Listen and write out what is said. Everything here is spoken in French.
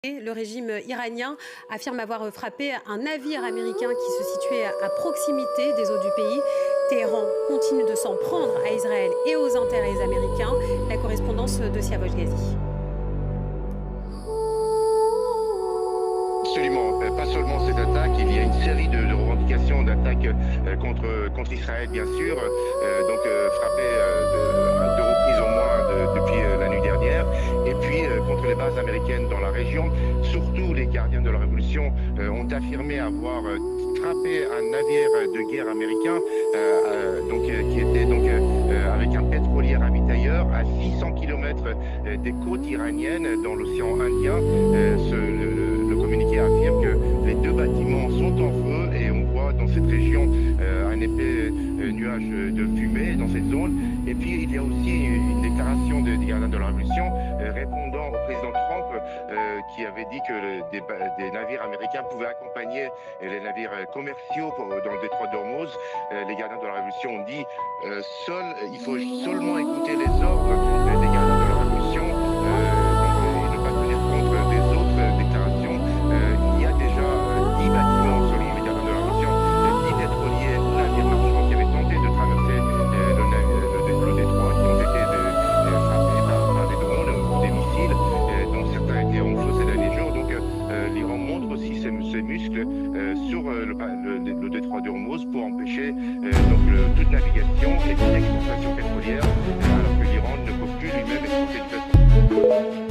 Le régime iranien affirme avoir frappé un navire américain qui se situait à proximité des eaux du pays. Téhéran continue de s'en prendre à Israël et aux intérêts américains. La correspondance de Siavosh Ghazi. Absolument, pas seulement cette attaque, il y a une série de revendications d'attaques contre Israël bien sûr, frappées à deux reprises au moins depuis la nuit dernière, et puis contre les bases américaines dans la région. Surtout les gardiens de la révolution ont affirmé avoir frappé un navire de guerre américain qui était avec un pétrolier ravitailleur à 600 km des côtes iraniennes dans l'océan Indien. Le communiqué affirme que les deux bâtiments sont en feu et on voit dans cette région un épais nuage de fumée dans cette zone. Et puis il y a aussi une déclaration des gardiens de la révolution répondant au président Trump qui avait dit que des navires américains pouvaient accompagner les navires commerciaux dans le détroit d'Ormuz. Les gardiens de la révolution ont dit il faut seulement écouter les ordres des gardiens de la révolution et ne pas tenir compte des autres déclarations. Il y a déjà 10 bâtiments, selon les gardiens de la révolution, 10 pétroliers ou navires marchands qui avaient tenté de traverser le détroit, qui ont été frappés par des drones ou des missiles, dont certains étaient en feu ces derniers jours. Donc l'Iran montre aussi ses muscles sur le détroit d'Ormuz pour empêcher toute navigation et toute exportation pétrolière, alors que l'Iran ne peut plus lui-même exporter du pétrole.